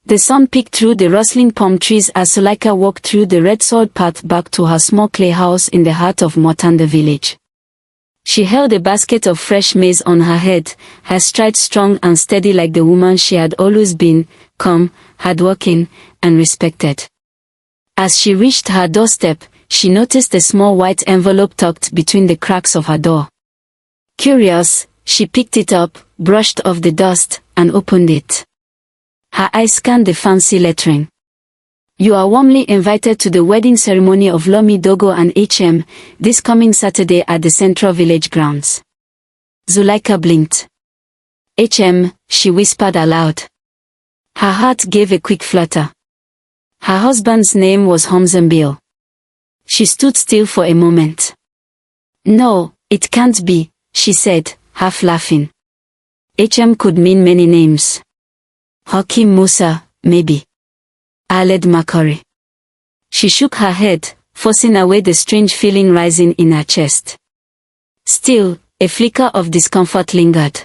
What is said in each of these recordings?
The sun peeked through the rustling palm trees as Zuleika walked through the red soiled path back to her small clay house in the heart of Motanda village. She held a basket of fresh maize on her head, her stride strong and steady like the woman she had always been, calm, hardworking, and respected. As she reached her doorstep, she noticed a small white envelope tucked between the cracks of her door. Curious, she picked it up, brushed off the dust, and opened it. Her eyes scanned the fancy lettering. You are warmly invited to the wedding ceremony of Lami Dogo and HM, this coming Saturday at the Central Village grounds. Zuleika blinked. HM, she whispered aloud. Her heart gave a quick flutter. Her husband's name was Hamza. She stood still for a moment. No, it can't be, she said, half laughing. HM could mean many names. Hakim Musa, maybe. Aled Makari. She shook her head, forcing away the strange feeling rising in her chest. Still, a flicker of discomfort lingered.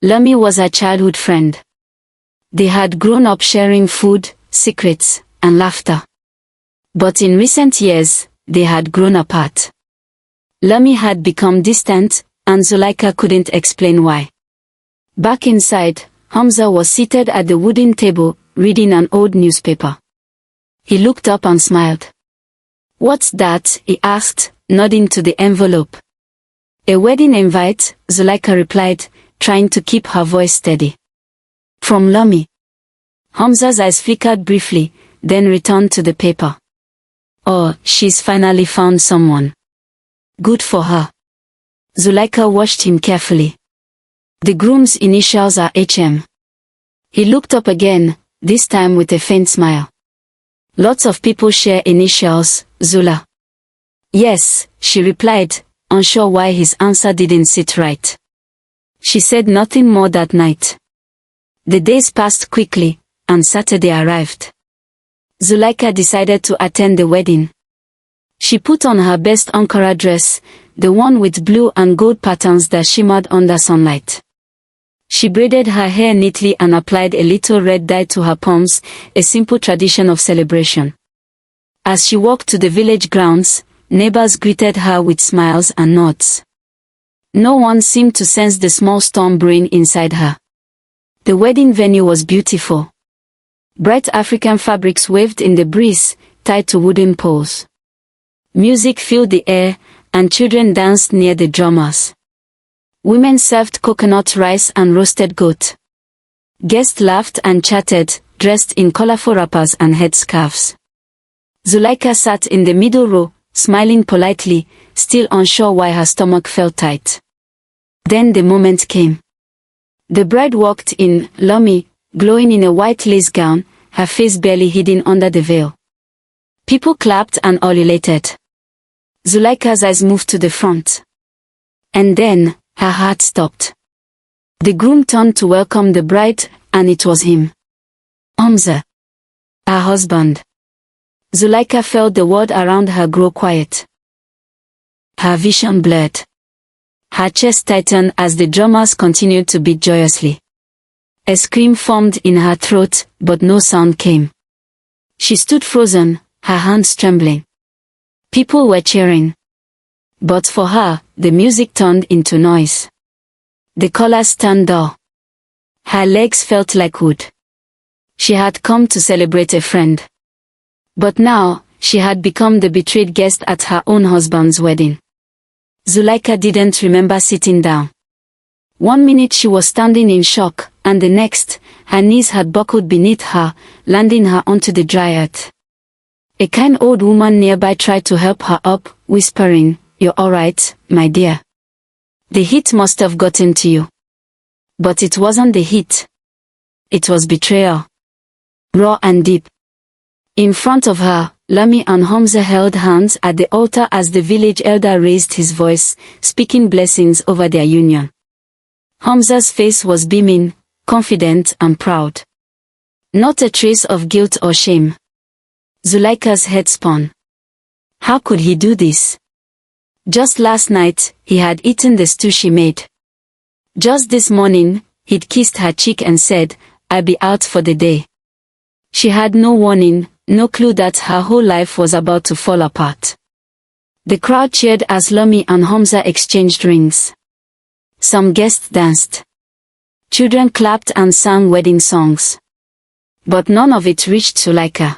Lami was her childhood friend. They had grown up sharing food, secrets, and laughter. But in recent years, they had grown apart. Lami had become distant, and Zuleika couldn't explain why. Back inside, Hamza was seated at the wooden table, reading an old newspaper. He looked up and smiled. What's that? He asked, nodding to the envelope. A wedding invite, Zuleika replied, trying to keep her voice steady. From Lami. Hamza's eyes flickered briefly, then returned to the paper. Oh, she's finally found someone. Good for her. Zuleika watched him carefully. The groom's initials are HM. He looked up again, this time with a faint smile. Lots of people share initials, Zula. Yes, she replied, unsure why his answer didn't sit right. She said nothing more that night. The days passed quickly, and Saturday arrived. Zuleika decided to attend the wedding. She put on her best Ankara dress, the one with blue and gold patterns that shimmered under sunlight. She braided her hair neatly and applied a little red dye to her palms, a simple tradition of celebration. As she walked to the village grounds, neighbors greeted her with smiles and nods. No one seemed to sense the small storm brewing inside her. The wedding venue was beautiful. Bright African fabrics waved in the breeze, tied to wooden poles. Music filled the air, and children danced near the drummers. Women served coconut rice and roasted goat. Guests laughed and chatted, dressed in colorful wrappers and headscarves. Zuleika sat in the middle row, smiling politely, still unsure why her stomach felt tight. Then the moment came. The bride walked in, Lami, glowing in a white lace gown, her face barely hidden under the veil. People clapped and ululated. Zuleika's eyes moved to the front. And then, her heart stopped. The groom turned to welcome the bride, and it was him. Hamza. Her husband. Zuleika felt the world around her grow quiet. Her vision blurred. Her chest tightened as the drummers continued to beat joyously. A scream formed in her throat, but no sound came. She stood frozen, her hands trembling. People were cheering. But for her, the music turned into noise. The colors turned dull. Her legs felt like wood. She had come to celebrate a friend. But now, she had become the betrayed guest at her own husband's wedding. Zuleika didn't remember sitting down. 1 minute she was standing in shock, and the next, her knees had buckled beneath her, landing her onto the dry earth. A kind old woman nearby tried to help her up, whispering, "You're alright, my dear. The heat must have gotten to you." But it wasn't the heat. It was betrayal. Raw and deep. In front of her, Lami and Hamza held hands at the altar as the village elder raised his voice, speaking blessings over their union. Hamza's face was beaming, confident and proud. Not a trace of guilt or shame. Zuleika's head spun. How could he do this? Just last night, he had eaten the stew she made. Just this morning, he'd kissed her cheek and said, "I'll be out for the day." She had no warning, no clue that her whole life was about to fall apart. The crowd cheered as Lami and Hamza exchanged rings. Some guests danced. Children clapped and sang wedding songs. But none of it reached Zuleika.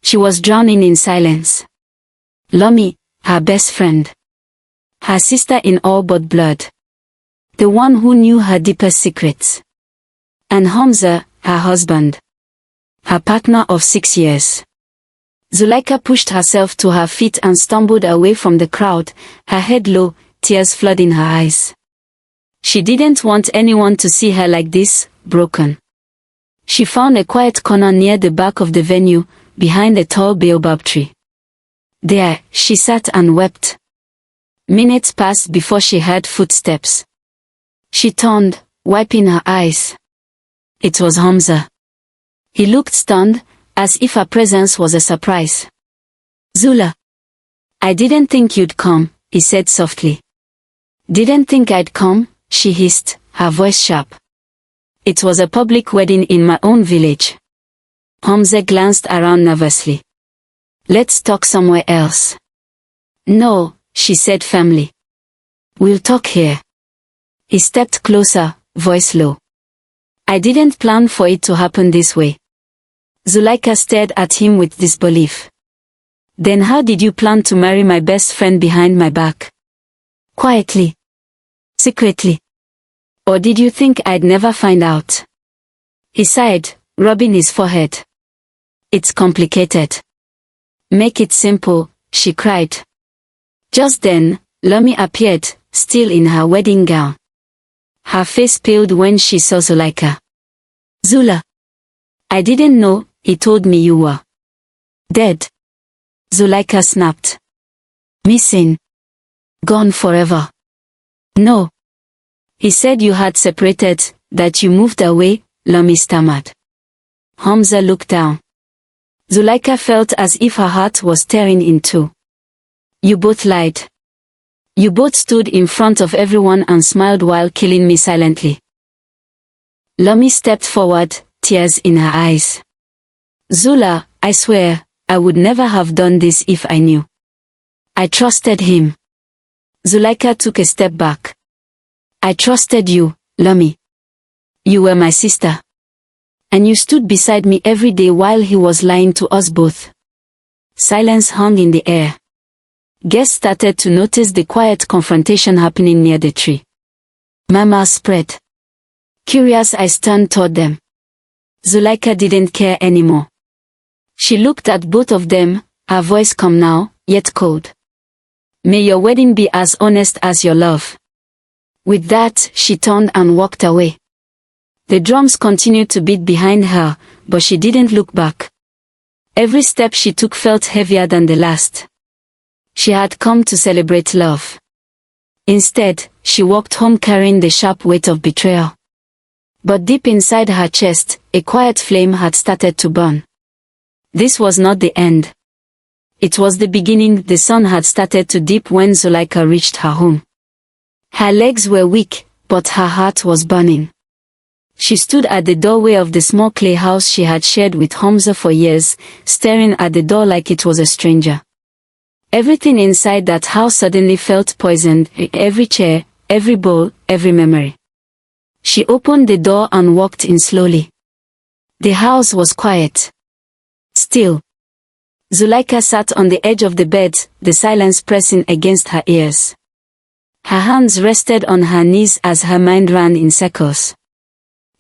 She was drowning in silence. Lami, her best friend. Her sister in all but blood. The one who knew her deepest secrets. And Hamza, her husband. Her partner of 6 years. Zuleika pushed herself to her feet and stumbled away from the crowd, her head low, tears flooding her eyes. She didn't want anyone to see her like this, broken. She found a quiet corner near the back of the venue, behind a tall baobab tree. There, she sat and wept. Minutes passed before she heard footsteps. She turned, wiping her eyes. It was Hamza. He looked stunned, as if her presence was a surprise. Zula. I didn't think you'd come, he said softly. Didn't think I'd come, she hissed, her voice sharp. It was a public wedding in my own village. Hamza glanced around nervously. Let's talk somewhere else. No, she said firmly. We'll talk here. He stepped closer, voice low. I didn't plan for it to happen this way. Zuleika stared at him with disbelief. Then how did you plan to marry my best friend behind my back? Quietly. Secretly. Or did you think I'd never find out? He sighed, rubbing his forehead. It's complicated. Make it simple, she cried. Just then, Lami appeared, still in her wedding gown. Her face paled when she saw Zuleika. Zula. I didn't know, he told me you were dead. Zuleika snapped. Missing. Gone forever. No. He said you had separated, that you moved away, Lami stammered. Hamza looked down. Zuleika felt as if her heart was tearing in two. You both lied. You both stood in front of everyone and smiled while killing me silently. Lami stepped forward, tears in her eyes. Zula, I swear, I would never have done this if I knew. I trusted him. Zuleika took a step back. I trusted you, Lami. You were my sister. And you stood beside me every day while he was lying to us both. Silence hung in the air. Guests started to notice the quiet confrontation happening near the tree. My mouth spread. Curious eyes turned toward them. Zuleika didn't care anymore. She looked at both of them, her voice calm now, yet cold. May your wedding be as honest as your love. With that, she turned and walked away. The drums continued to beat behind her, but she didn't look back. Every step she took felt heavier than the last. She had come to celebrate love. Instead, she walked home carrying the sharp weight of betrayal. But deep inside her chest, a quiet flame had started to burn. This was not the end. It was the beginning. The sun had started to dip when Zuleika reached her home. Her legs were weak, but her heart was burning. She stood at the doorway of the small clay house she had shared with Hamza for years, staring at the door like it was a stranger. Everything inside that house suddenly felt poisoned, every chair, every bowl, every memory. She opened the door and walked in slowly. The house was quiet. Still. Zuleika sat on the edge of the bed, the silence pressing against her ears. Her hands rested on her knees as her mind ran in circles.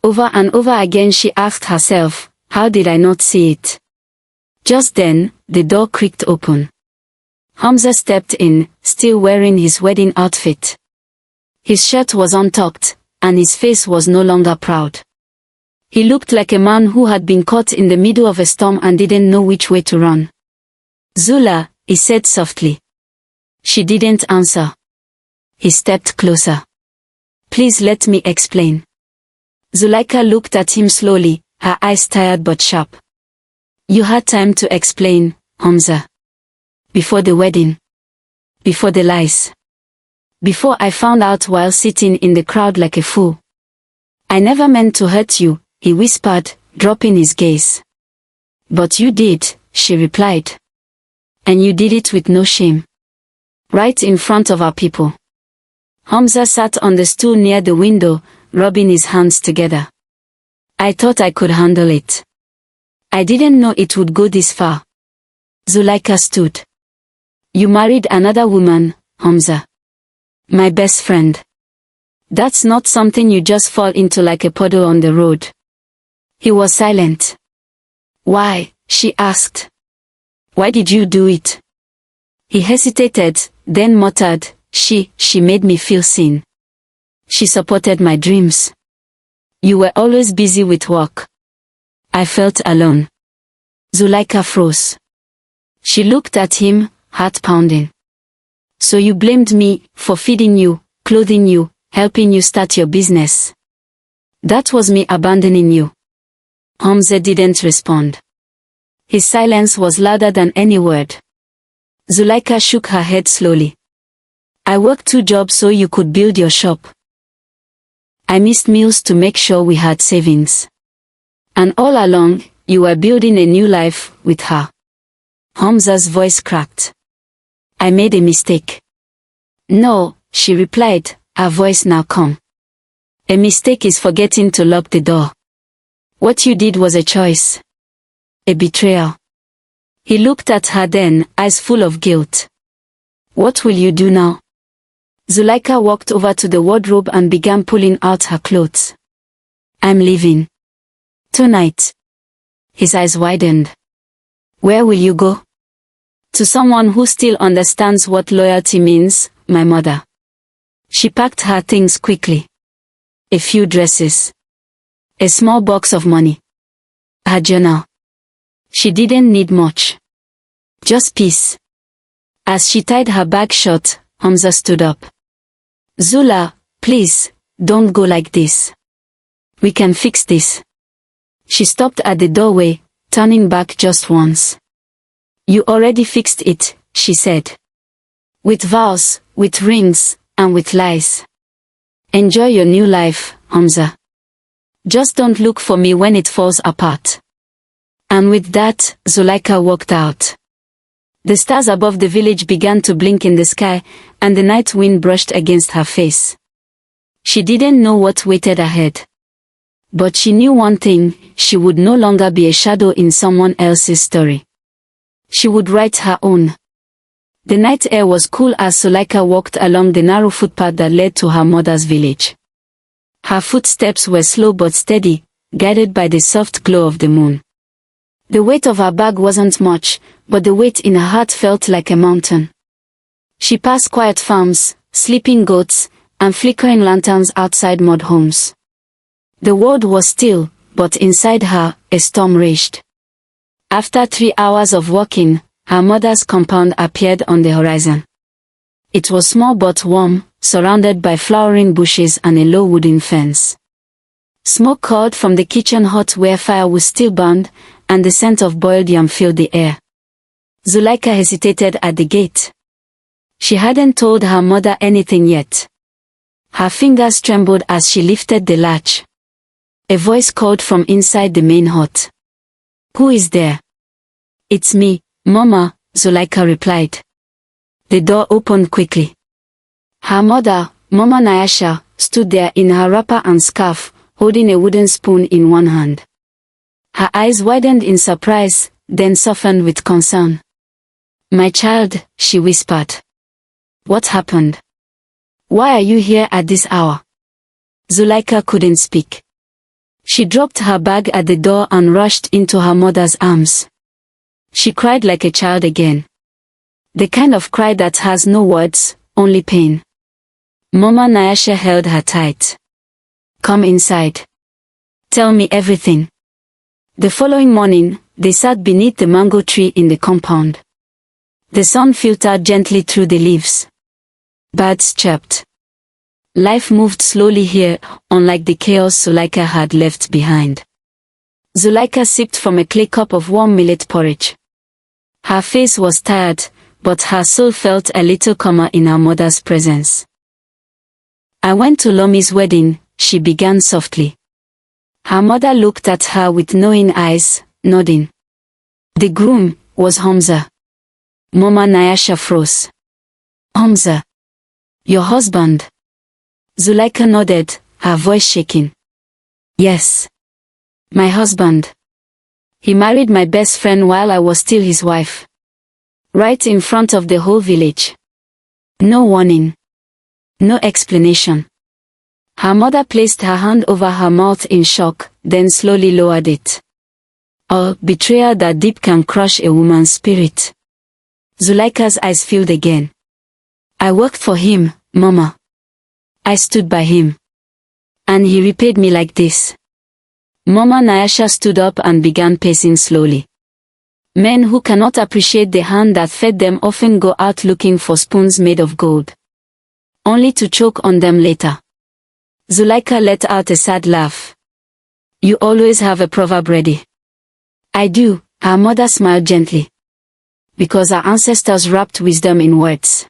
Over and over again she asked herself, how did I not see it? Just then, the door creaked open. Hamza stepped in, still wearing his wedding outfit. His shirt was untucked, and his face was no longer proud. He looked like a man who had been caught in the middle of a storm and didn't know which way to run. Zula, he said softly. She didn't answer. He stepped closer. Please let me explain. Zuleika looked at him slowly, her eyes tired but sharp. You had time to explain, Hamza. Before the wedding. Before the lies. Before I found out while sitting in the crowd like a fool. I never meant to hurt you, he whispered, dropping his gaze. But you did, she replied. And you did it with no shame. Right in front of our people. Hamza sat on the stool near the window, rubbing his hands together. I thought I could handle it. I didn't know it would go this far. Zuleika stood. You married another woman, Hamza. My best friend. That's not something you just fall into like a puddle on the road. He was silent. Why? She asked. Why did you do it? He hesitated, then muttered, She made me feel seen. She supported my dreams. You were always busy with work. I felt alone. Zuleika froze. She looked at him, heart pounding. So you blamed me for feeding you, clothing you, helping you start your business. That was me abandoning you. Hamza didn't respond. His silence was louder than any word. Zuleika shook her head slowly. I worked 2 jobs so you could build your shop. I missed meals to make sure we had savings. And all along, you were building a new life with her. Hamza's voice cracked. I made a mistake. No, she replied, her voice now calm. A mistake is forgetting to lock the door. What you did was a choice. A betrayal. He looked at her then, eyes full of guilt. What will you do now? Zuleika walked over to the wardrobe and began pulling out her clothes. I'm leaving. Tonight. His eyes widened. Where will you go? To someone who still understands what loyalty means, my mother. She packed her things quickly. A few dresses. A small box of money. Her journal. She didn't need much. Just peace. As she tied her bag shut, Hamza stood up. Zula, please, don't go like this. We can fix this. She stopped at the doorway, turning back just once. You already fixed it, she said. With vows, with rings, and with lies. Enjoy your new life, Hamza. Just don't look for me when it falls apart. And with that, Zuleika walked out. The stars above the village began to blink in the sky, and the night wind brushed against her face. She didn't know what waited ahead. But she knew one thing, she would no longer be a shadow in someone else's story. She would write her own. The night air was cool as Zuleika walked along the narrow footpath that led to her mother's village. Her footsteps were slow but steady, guided by the soft glow of the moon. The weight of her bag wasn't much, but the weight in her heart felt like a mountain. She passed quiet farms, sleeping goats, and flickering lanterns outside mud homes. The world was still, but inside her, a storm raged. After 3 hours of walking, her mother's compound appeared on the horizon. It was small but warm, surrounded by flowering bushes and a low wooden fence. Smoke curled from the kitchen hut where firewood still burned, and the scent of boiled yam filled the air. Zuleika hesitated at the gate. She hadn't told her mother anything yet. Her fingers trembled as she lifted the latch. A voice called from inside the main hut. Who is there? It's me, Mama, Zuleika replied. The door opened quickly. Her mother, Mama Nyasha, stood there in her wrapper and scarf, holding a wooden spoon in one hand. Her eyes widened in surprise, then softened with concern. My child, she whispered. What happened? Why are you here at this hour? Zuleika couldn't speak. She dropped her bag at the door and rushed into her mother's arms. She cried like a child again. The kind of cry that has no words, only pain. Mama Nyasha held her tight. Come inside. Tell me everything. The following morning, they sat beneath the mango tree in the compound. The sun filtered gently through the leaves. Birds chirped. Life moved slowly here, unlike the chaos Zuleika had left behind. Zuleika sipped from a clay cup of warm millet porridge. Her face was tired, but her soul felt a little calmer in her mother's presence. I went to Lami's wedding, she began softly. Her mother looked at her with knowing eyes, nodding. The groom was Hamza. Mama Nyasha froze. Hamza. Your husband? Zuleika nodded, her voice shaking. Yes. My husband. He married my best friend while I was still his wife. Right in front of the whole village. No warning. No explanation. Her mother placed her hand over her mouth in shock, then slowly lowered it. Oh, betrayal that deep can crush a woman's spirit. Zuleika's eyes filled again. I worked for him, Mama. I stood by him. And he repaid me like this. Mama Nyasha stood up and began pacing slowly. Men who cannot appreciate the hand that fed them often go out looking for spoons made of gold. Only to choke on them later. Zuleika let out a sad laugh. You always have a proverb ready. I do, her mother smiled gently. Because our ancestors wrapped wisdom in words.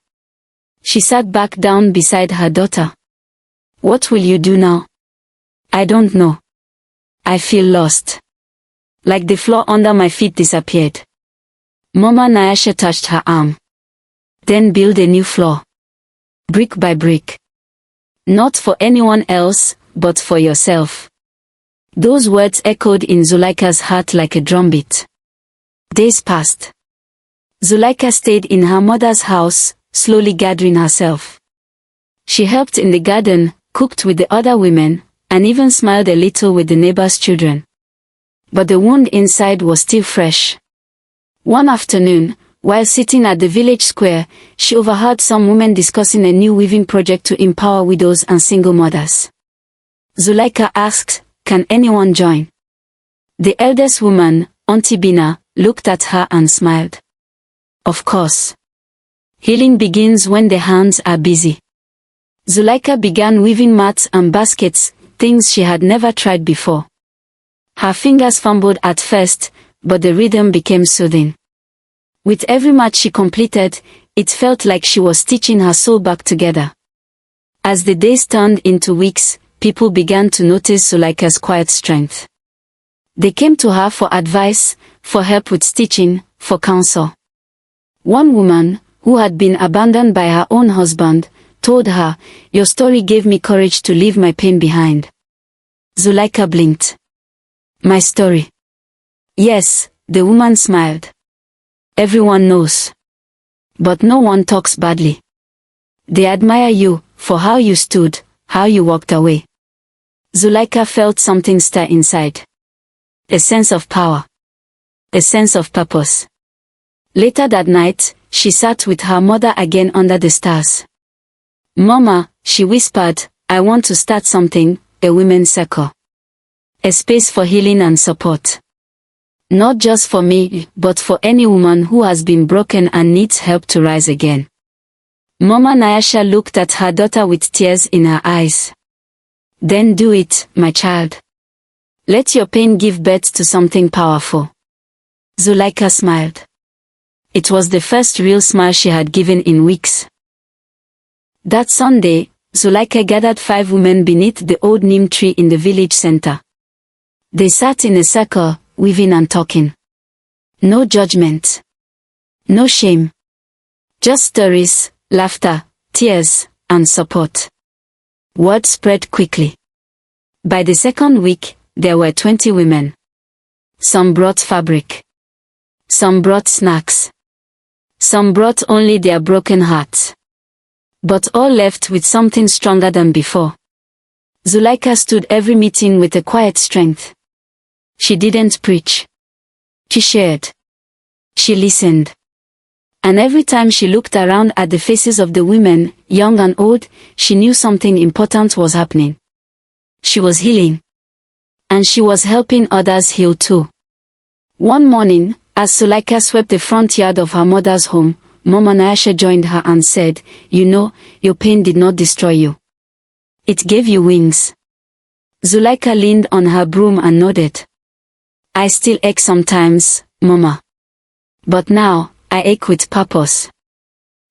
She sat back down beside her daughter. What will you do now? I don't know. I feel lost. Like the floor under my feet disappeared. Mama Nyasha touched her arm. Then build a new floor. Brick by brick. Not for anyone else, but for yourself. Those words echoed in Zuleika's heart like a drumbeat. Days passed. Zuleika stayed in her mother's house, slowly gathering herself. She helped in the garden, cooked with the other women, and even smiled a little with the neighbors' children. But the wound inside was still fresh. One afternoon, while sitting at the village square, she overheard some women discussing a new weaving project to empower widows and single mothers. Zuleika asked, "Can anyone join?" The eldest woman, Auntie Bina, looked at her and smiled. Of course. Healing begins when the hands are busy. Zuleika began weaving mats and baskets, things she had never tried before. Her fingers fumbled at first, but the rhythm became soothing. With every mat she completed, it felt like she was stitching her soul back together. As the days turned into weeks, people began to notice Zuleika's quiet strength. They came to her for advice, for help with stitching, for counsel. One woman, who had been abandoned by her own husband, told her, "Your story gave me courage to leave my pain behind." Zuleika blinked. My story. Yes, the woman smiled. Everyone knows. But no one talks badly. They admire you, for how you stood, how you walked away. Zuleika felt something stir inside. A sense of power. A sense of purpose. Later that night, she sat with her mother again under the stars. Mama, she whispered, I want to start something, a women's circle. A space for healing and support. Not just for me, but for any woman who has been broken and needs help to rise again. Mama Nyasha looked at her daughter with tears in her eyes. Then do it, my child. Let your pain give birth to something powerful. Zuleika smiled. It was the first real smile she had given in weeks. That Sunday, Zuleika gathered 5 women beneath the old neem tree in the village center. They sat in a circle, weaving and talking. No judgment. No shame. Just stories, laughter, tears, and support. Word spread quickly. By the second week, there were 20 women. Some brought fabric. Some brought snacks. Some brought only their broken hearts. But all left with something stronger than before. Zuleika stood every meeting with a quiet strength. She didn't preach. She shared. She listened. And every time she looked around at the faces of the women, young and old, she knew something important was happening. She was healing. And she was helping others heal too. One morning, as Zuleika swept the front yard of her mother's home, Mama Nyasha joined her and said, "You know, your pain did not destroy you. It gave you wings." Zuleika leaned on her broom and nodded. "I still ache sometimes, Mama. But now, I ache with purpose."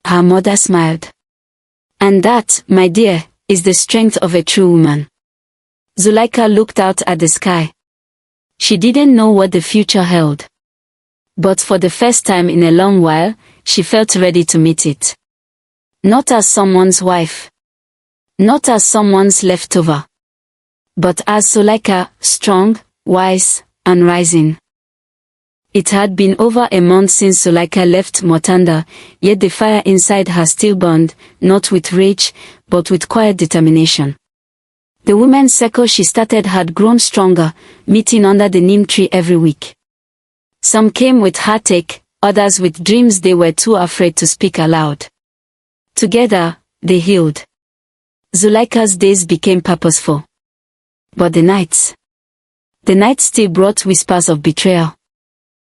Her mother smiled. "And that, my dear, is the strength of a true woman." Zuleika looked out at the sky. She didn't know what the future held. But for the first time in a long while, she felt ready to meet it. Not as someone's wife. Not as someone's leftover. But as Zuleika, strong, wise, and rising. It had been over a month since Zuleika left Motanda, yet the fire inside her still burned, not with rage, but with quiet determination. The women's circle she started had grown stronger, meeting under the neem tree every week. Some came with heartache, others with dreams they were too afraid to speak aloud. Together, they healed. Zuleika's days became purposeful. But the nights still brought whispers of betrayal.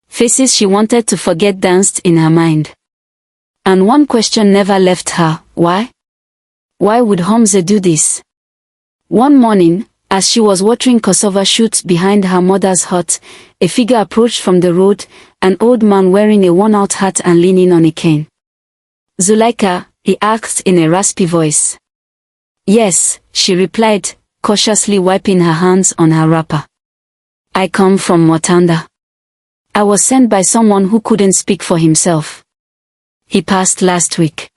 Faces she wanted to forget danced in her mind. And one question never left her: why? Why would Hamza do this? One morning, as she was watering cassava shoots behind her mother's hut, a figure approached from the road, an old man wearing a worn-out hat and leaning on a cane. "Zuleika," he asked in a raspy voice. "Yes," she replied, cautiously wiping her hands on her wrapper. "I come from Motanda. I was sent by someone who couldn't speak for himself. He passed last week.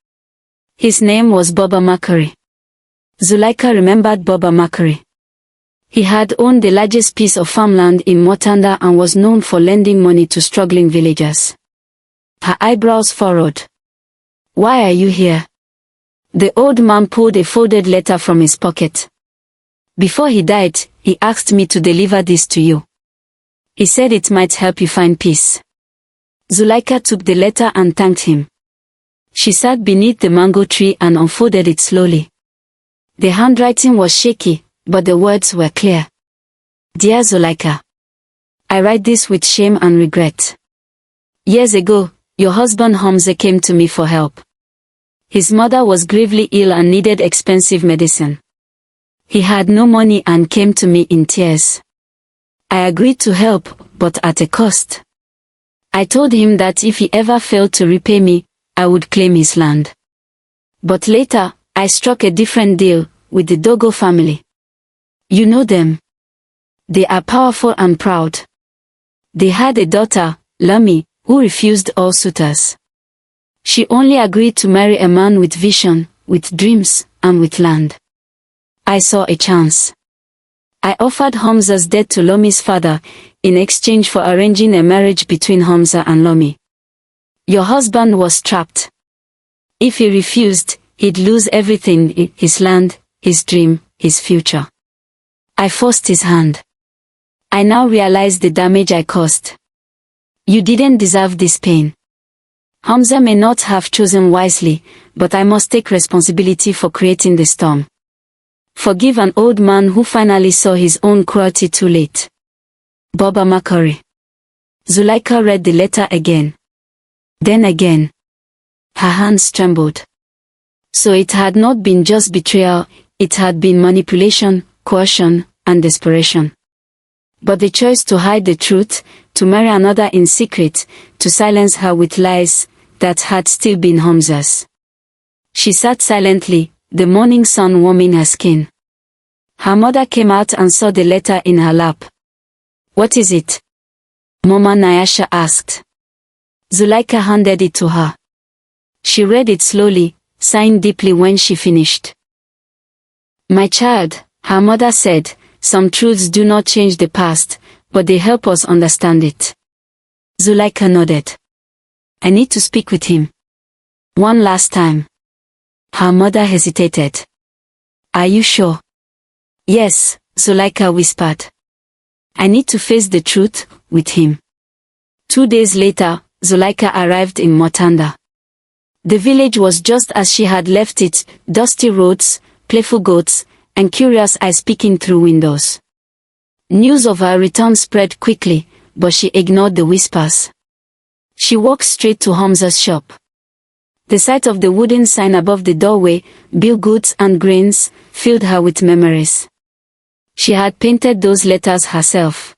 His name was Baba Makari." Zuleika remembered Baba Makari. He had owned the largest piece of farmland in Motanda and was known for lending money to struggling villagers. Her eyebrows furrowed. "Why are you here?" The old man pulled a folded letter from his pocket. "Before he died, he asked me to deliver this to you. He said it might help you find peace." Zuleika took the letter and thanked him. She sat beneath the mango tree and unfolded it slowly. The handwriting was shaky, but the words were clear. "Dear Zuleika, I write this with shame and regret. Years ago, your husband Hamza came to me for help. His mother was gravely ill and needed expensive medicine. He had no money and came to me in tears. I agreed to help, but at a cost. I told him that if he ever failed to repay me, I would claim his land. But later, I struck a different deal with the Dogo family. You know them. They are powerful and proud. They had a daughter, Lami, who refused all suitors. She only agreed to marry a man with vision, with dreams, and with land. I saw a chance. I offered Hamza's death to Lami's father, in exchange for arranging a marriage between Hamza and Lami. Your husband was trapped. If he refused, he'd lose everything: his land, his dream, his future. I forced his hand. I now realize the damage I caused. You didn't deserve this pain. Hamza may not have chosen wisely, but I must take responsibility for creating the storm. Forgive an old man who finally saw his own cruelty too late. Baba Makari." Zuleika read the letter again. Then again. Her hands trembled. So it had not been just betrayal, it had been manipulation, coercion, and desperation. But the choice to hide the truth, to marry another in secret, to silence her with lies, that had still been Hamza's. She sat silently, the morning sun warming her skin. Her mother came out and saw the letter in her lap. "What is it?" Mama Nyasha asked. Zuleika handed it to her. She read it slowly, sighing deeply when she finished. "My child," her mother said, "some truths do not change the past, but they help us understand it." Zuleika nodded. "I need to speak with him. One last time." Her mother hesitated. "Are you sure?" "Yes," Zuleika whispered. "I need to face the truth with him." 2 days later, Zuleika arrived in Motanda. The village was just as she had left it: dusty roads, playful goats, and curious eyes peeking through windows. News of her return spread quickly, but she ignored the whispers. She walked straight to Hamza's shop. The sight of the wooden sign above the doorway, "Bill Goods and Grains," filled her with memories. She had painted those letters herself.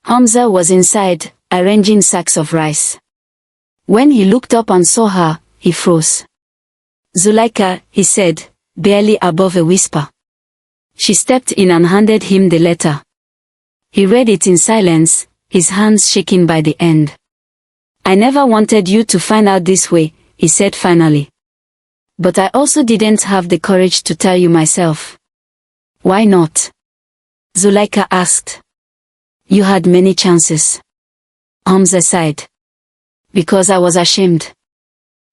Hamza was inside, arranging sacks of rice. When he looked up and saw her, he froze. "Zuleika," he said, barely above a whisper. She stepped in and handed him the letter. He read it in silence, his hands shaking by the end. I never wanted you to find out this way, he said finally. But I also didn't have the courage to tell you myself. Why not? Zuleika asked. You had many chances. Hamza sighed. Because I was ashamed.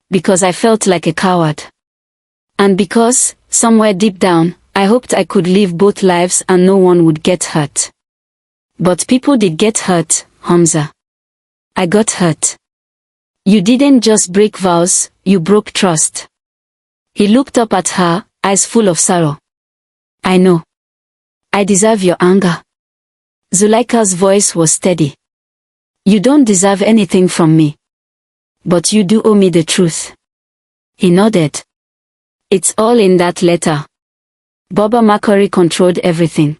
Because I felt like a coward. And because, somewhere deep down, I hoped I could live both lives and no one would get hurt. But people did get hurt, Hamza. I got hurt. You didn't just break vows, you broke trust. He looked up at her, eyes full of sorrow. I know. I deserve your anger. Zuleika's voice was steady. You don't deserve anything from me. But you do owe me the truth. He nodded. It's all in that letter. Baba Makori controlled everything.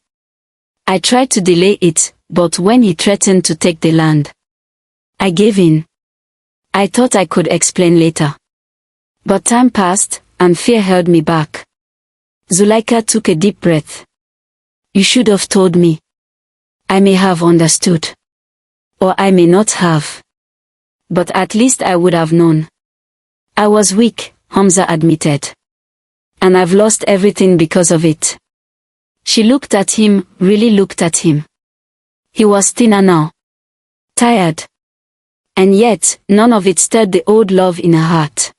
I tried to delay it, but when he threatened to take the land, I gave in. I thought I could explain later. But time passed, and fear held me back. Zuleika took a deep breath. You should have told me. I may have understood. Or I may not have. But at least I would have known. I was weak, Hamza admitted. And I've lost everything because of it. She looked at him, really looked at him. He was thinner now. Tired. And yet, none of it stirred the old love in her heart.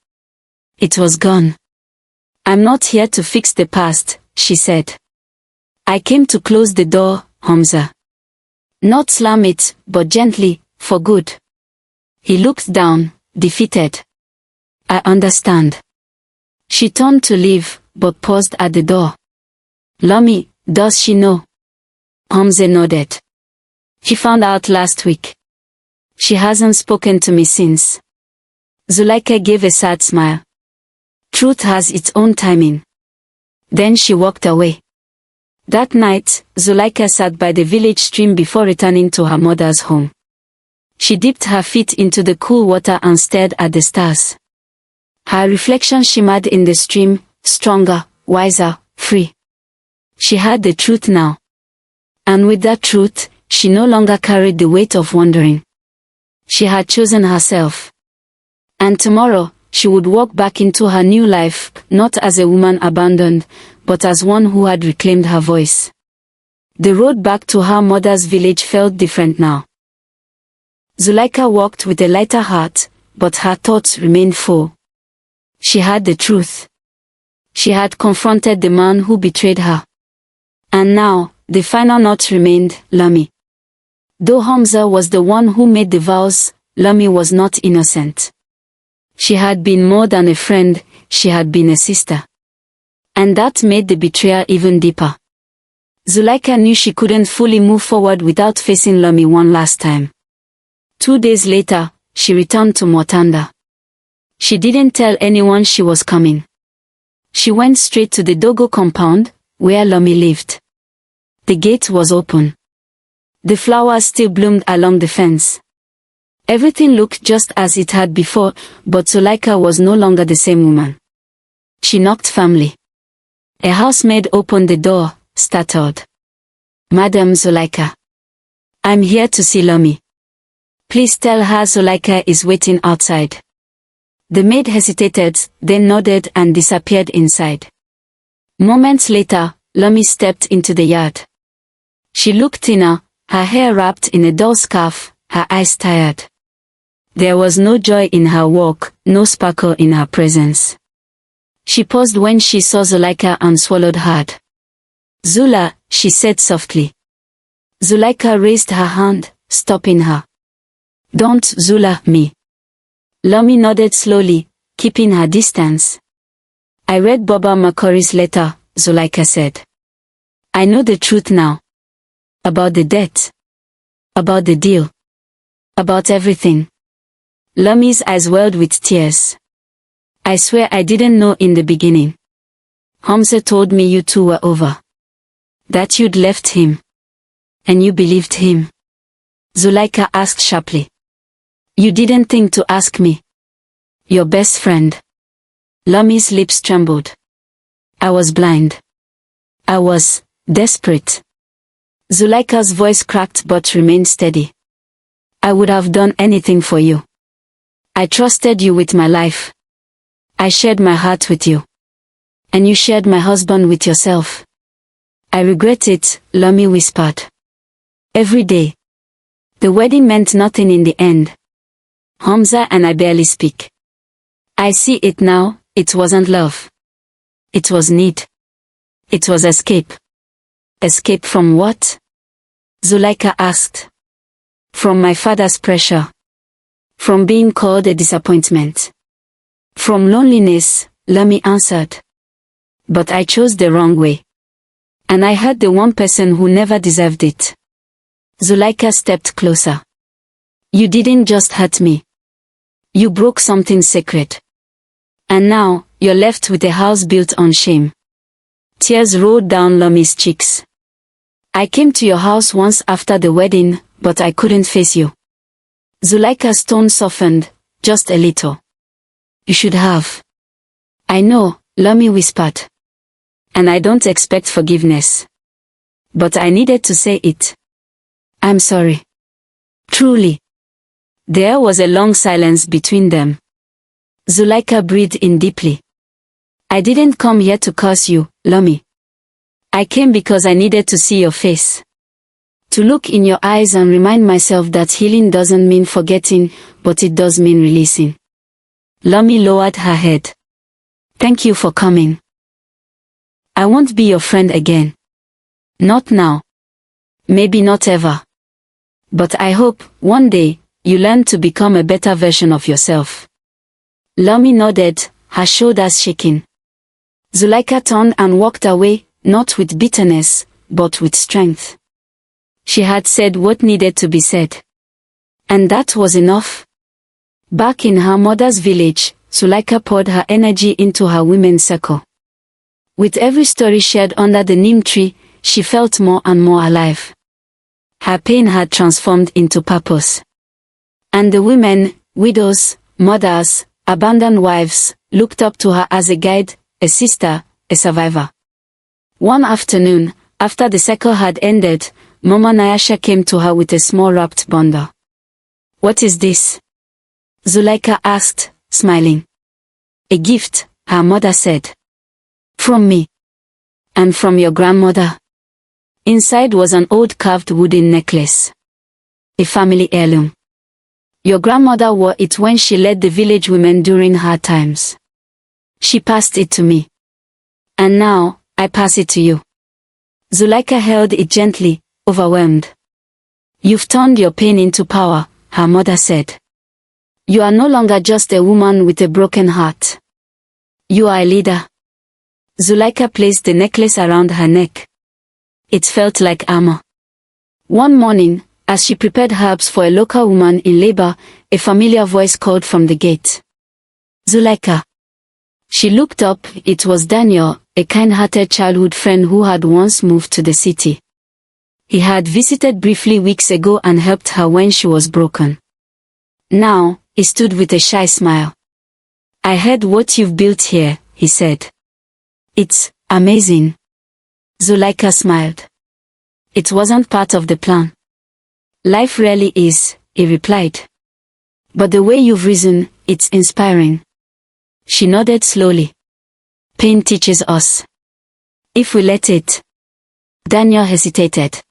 It was gone. I'm not here to fix the past, she said. I came to close the door, Hamza. Not slam it, but gently, for good. He looked down, defeated. I understand. She turned to leave, but paused at the door. Lami, does she know? Hamza nodded. She found out last week. She hasn't spoken to me since. Zuleika gave a sad smile. Truth has its own timing. Then she walked away. That night, Zuleika sat by the village stream before returning to her mother's home. She dipped her feet into the cool water and stared at the stars. Her reflection shimmered in the stream, stronger, wiser, free. She had the truth now. And with that truth, she no longer carried the weight of wandering. She had chosen herself. And tomorrow, she would walk back into her new life, not as a woman abandoned, but as one who had reclaimed her voice. The road back to her mother's village felt different now. Zuleika walked with a lighter heart, but her thoughts remained full. She had the truth. She had confronted the man who betrayed her. And now, the final note remained, Lami. Though Hamza was the one who made the vows, Lami was not innocent. She had been more than a friend, she had been a sister. And that made the betrayal even deeper. Zuleika knew she couldn't fully move forward without facing Lami one last time. 2 days later, she returned to Motanda. She didn't tell anyone she was coming. She went straight to the Dogo compound, where Lami lived. The gate was open. The flowers still bloomed along the fence. Everything looked just as it had before, but Zuleika was no longer the same woman. She knocked firmly. A housemaid opened the door, startled. Madam Zuleika. I'm here to see Lami. Please tell her Zuleika is waiting outside. The maid hesitated, then nodded and disappeared inside. Moments later, Lami stepped into the yard. She looked thinner, her hair wrapped in a dull scarf, her eyes tired. There was no joy in her walk, no sparkle in her presence. She paused when she saw Zuleika and swallowed hard. Zula, she said softly. Zuleika raised her hand, stopping her. Don't Zula me. Lami nodded slowly, keeping her distance. I read Baba Makori's letter, Zuleika said. I know the truth now. About the debt. About the deal. About everything. Lami's eyes welled with tears. I swear I didn't know in the beginning. Hamza told me you two were over. That you'd left him. And you believed him. Zuleika asked sharply. You didn't think to ask me. Your best friend. Lami's lips trembled. I was blind. I was desperate. Zuleika's voice cracked but remained steady. I would have done anything for you. I trusted you with my life. I shared my heart with you. And you shared my husband with yourself. I regret it, Lami whispered. Every day. The wedding meant nothing in the end. Hamza and I barely speak. I see it now, it wasn't love. It was need. It was escape. Escape from what? Zuleika asked. From my father's pressure. From being called a disappointment. From loneliness, Lami answered. But I chose the wrong way. And I hurt the one person who never deserved it. Zuleika stepped closer. You didn't just hurt me. You broke something sacred. And now, you're left with a house built on shame. Tears rolled down Lami's cheeks. I came to your house once after the wedding, but I couldn't face you. Zuleika's tone softened, just a little. You should have. I know, Lami whispered. And I don't expect forgiveness. But I needed to say it. I'm sorry. Truly. There was a long silence between them. Zuleika breathed in deeply. I didn't come here to curse you, Lami. I came because I needed to see your face. To look in your eyes and remind myself that healing doesn't mean forgetting, but it does mean releasing. Lami lowered her head. Thank you for coming. I won't be your friend again. Not now. Maybe not ever. But I hope, one day, you learn to become a better version of yourself. Lami nodded, her shoulders shaking. Zuleika turned and walked away, not with bitterness, but with strength. She had said what needed to be said. And that was enough. Back in her mother's village, Zuleika poured her energy into her women's circle. With every story shared under the neem tree, she felt more and more alive. Her pain had transformed into purpose. And the women, widows, mothers, abandoned wives, looked up to her as a guide, a sister, a survivor. One afternoon, after the circle had ended, Mama Nyasha came to her with a small wrapped bundle. What is this? Zuleika asked, smiling. A gift, her mother said. From me. And from your grandmother. Inside was an old carved wooden necklace. A family heirloom. Your grandmother wore it when she led the village women during hard times. She passed it to me. And now, I pass it to you. Zuleika held it gently, overwhelmed. You've turned your pain into power, her mother said. You are no longer just a woman with a broken heart. You are a leader. Zuleika placed the necklace around her neck. It felt like armor. One morning, as she prepared herbs for a local woman in labor, a familiar voice called from the gate. Zuleika. She looked up, it was Daniel, a kind-hearted childhood friend who had once moved to the city. He had visited briefly weeks ago and helped her when she was broken. Now, he stood with a shy smile. I heard what you've built here, he said. It's amazing. Zuleika smiled. It wasn't part of the plan. Life rarely is, he replied. But the way you've risen, it's inspiring. She nodded slowly. Pain teaches us. If we let it. Daniel hesitated.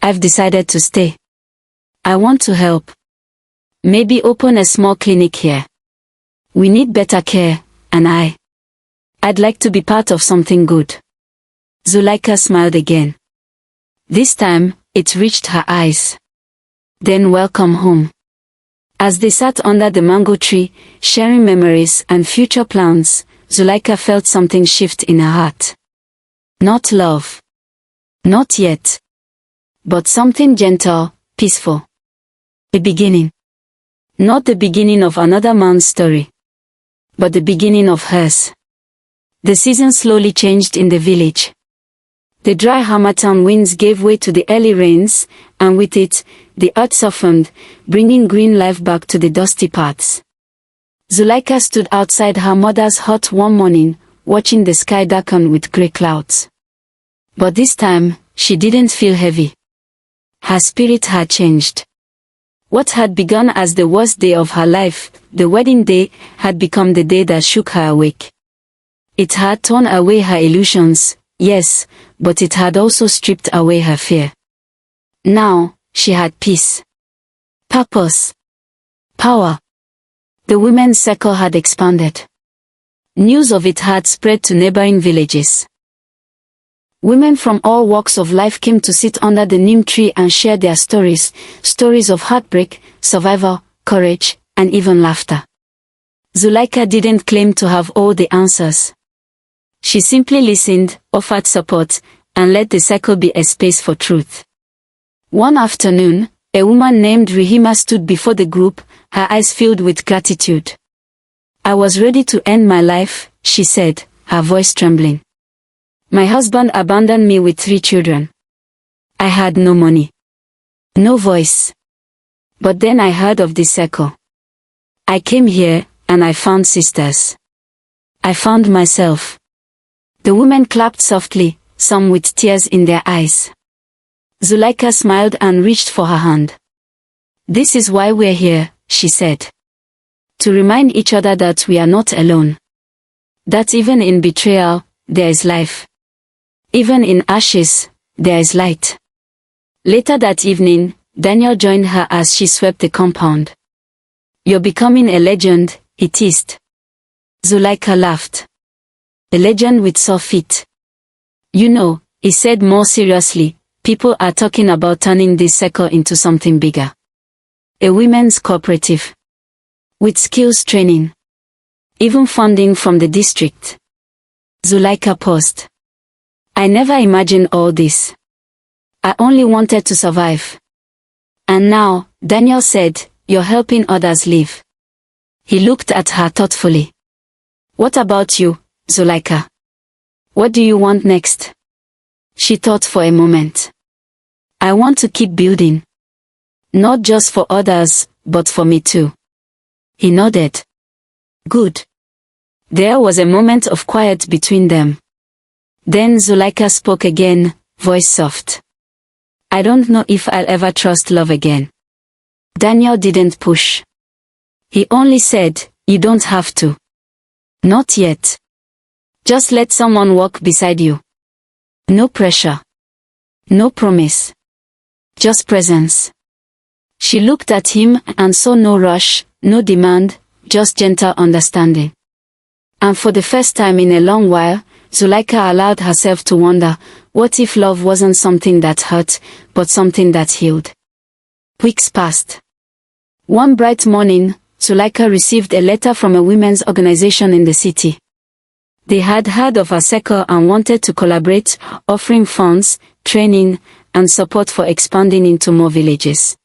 I've decided to stay. I want to help. Maybe open a small clinic here. We need better care, and I'd like to be part of something good. Zuleika smiled again. This time, it reached her eyes. Then welcome home. As they sat under the mango tree, sharing memories and future plans, Zuleika felt something shift in her heart. Not love. Not yet. But something gentle, peaceful. A beginning. Not the beginning of another man's story. But the beginning of hers. The season slowly changed in the village. The dry harmattan winds gave way to the early rains, and with it, the earth softened, bringing green life back to the dusty paths. Zuleika stood outside her mother's hut one morning, watching the sky darken with grey clouds. But this time, she didn't feel heavy. Her spirit had changed. What had begun as the worst day of her life, the wedding day, had become the day that shook her awake. It had torn away her illusions, yes, but it had also stripped away her fear. Now, she had peace, purpose, power. The women's circle had expanded. News of it had spread to neighboring villages. Women from all walks of life came to sit under the neem tree and share their stories, stories of heartbreak, survival, courage, and even laughter. Zuleika didn't claim to have all the answers. She simply listened, offered support, and let the circle be a space for truth. One afternoon, a woman named Rihima stood before the group, her eyes filled with gratitude. "I was ready to end my life," she said, her voice trembling. "My husband abandoned me with 3 children. I had no money, no voice. But then I heard of this circle. I came here, and I found sisters. I found myself." The women clapped softly, some with tears in their eyes. Zuleika smiled and reached for her hand. "This is why we're here," she said. "To remind each other that we are not alone. That even in betrayal, there is life. Even in ashes, there is light." Later that evening, Daniel joined her as she swept the compound. "You're becoming a legend," he teased. Zuleika laughed. "A legend with sore feet. You know," he said more seriously, "people are talking about turning this circle into something bigger. A women's cooperative. With skills training. Even funding from the district." Zuleika paused. "I never imagined all this. I only wanted to survive." "And now," Daniel said, "you're helping others live." He looked at her thoughtfully. "What about you, Zuleika? What do you want next?" She thought for a moment. "I want to keep building. Not just for others, but for me too." He nodded. "Good." There was a moment of quiet between them. Then Zuleika spoke again, voice soft. "I don't know if I'll ever trust love again." Daniel didn't push. He only said, "You don't have to. Not yet. Just let someone walk beside you. No pressure. No promise. Just presence." She looked at him and saw no rush, no demand, just gentle understanding. And for the first time in a long while, Zuleika allowed herself to wonder, what if love wasn't something that hurt, but something that healed? Weeks passed. One bright morning, Zuleika received a letter from a women's organization in the city. They had heard of her circle and wanted to collaborate, offering funds, training, and support for expanding into more villages.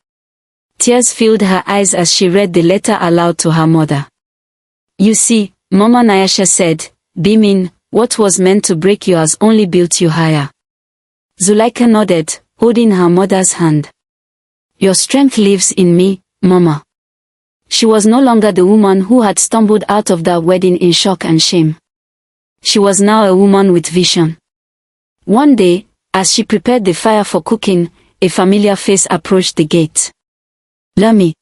Tears filled her eyes as she read the letter aloud to her mother. "You see," Mama Nyasha said, beaming, "what was meant to break you has only built you higher." Zuleika nodded, holding her mother's hand. "Your strength lives in me, Mama." She was no longer the woman who had stumbled out of that wedding in shock and shame. She was now a woman with vision. One day, as she prepared the fire for cooking, a familiar face approached the gate. "Lami."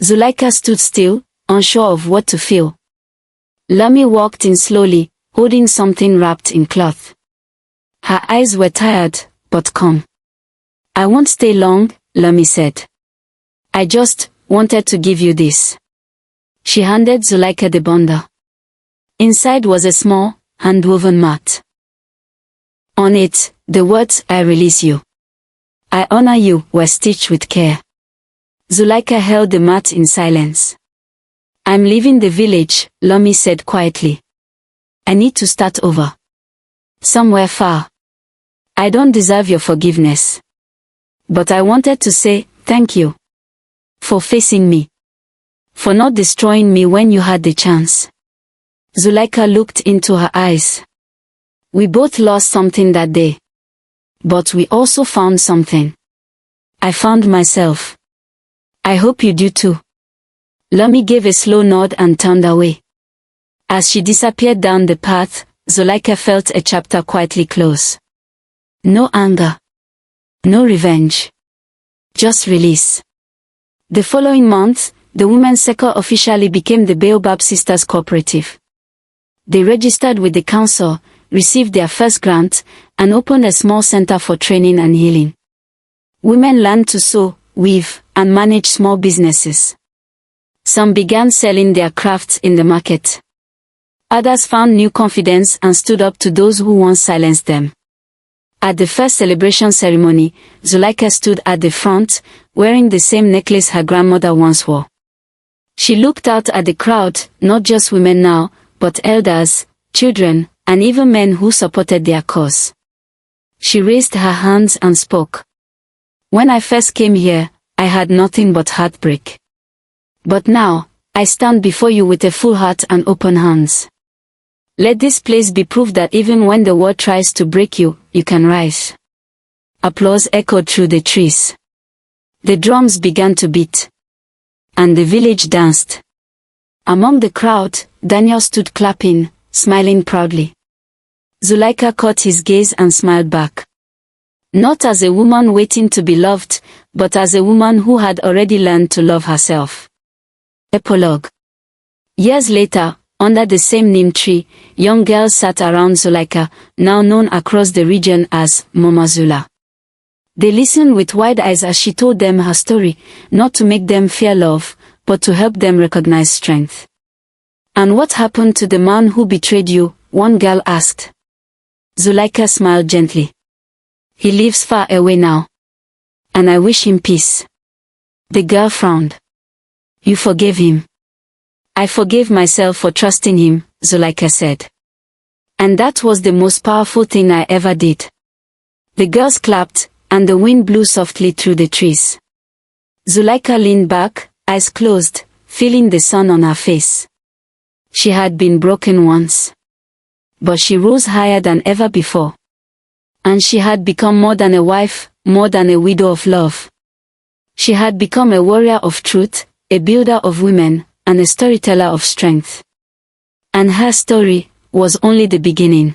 Zuleika stood still, unsure of what to feel. Lami walked in slowly, holding something wrapped in cloth. Her eyes were tired, but calm. "I won't stay long," Lami said. "I just wanted to give you this." She handed Zuleika the bundle. Inside was a small, hand-woven mat. On it, the words, "I release you. I honor you," were stitched with care. Zuleika held the mat in silence. "I'm leaving the village," Lami said quietly. "I need to start over. Somewhere far. I don't deserve your forgiveness. But I wanted to say, thank you. For facing me. For not destroying me when you had the chance." Zuleika looked into her eyes. "We both lost something that day. But we also found something. I found myself. I hope you do too." Lami gave a slow nod and turned away. As she disappeared down the path, Zuleika felt a chapter quietly close. No anger. No revenge. Just release. The following month, the women's sector officially became the Baobab Sisters Cooperative. They registered with the council, received their first grant, and opened a small center for training and healing. Women learned to sew, weave, and manage small businesses. Some began selling their crafts in the market. Others found new confidence and stood up to those who once silenced them. At the first celebration ceremony, Zuleika stood at the front, wearing the same necklace her grandmother once wore. She looked out at the crowd, not just women now, but elders, children, and even men who supported their cause. She raised her hands and spoke. When I first came here, I had nothing but heartbreak. But now, I stand before you with a full heart and open hands. Let this place be proof that even when the world tries to break you, you can rise. Applause echoed through the trees. The drums began to beat. And the village danced. Among the crowd, Daniel stood clapping, smiling proudly. Zuleika caught his gaze and smiled back. Not as a woman waiting to be loved, but as a woman who had already learned to love herself. Epilogue. Years later, under the same neem tree, young girls sat around Zuleika, now known across the region as Mama Zula. They listened with wide eyes as she told them her story, not to make them fear love, but to help them recognize strength. And what happened to the man who betrayed you? One girl asked. Zuleika smiled gently. He lives far away now. And I wish him peace. The girl frowned. You forgave him. I forgave myself for trusting him, Zuleika said. And that was the most powerful thing I ever did. The girls clapped, and the wind blew softly through the trees. Zuleika leaned back, eyes closed, feeling the sun on her face. She had been broken once. But she rose higher than ever before. And she had become more than a wife, more than a widow of love. She had become a warrior of truth, a builder of women, and a storyteller of strength. And her story was only the beginning.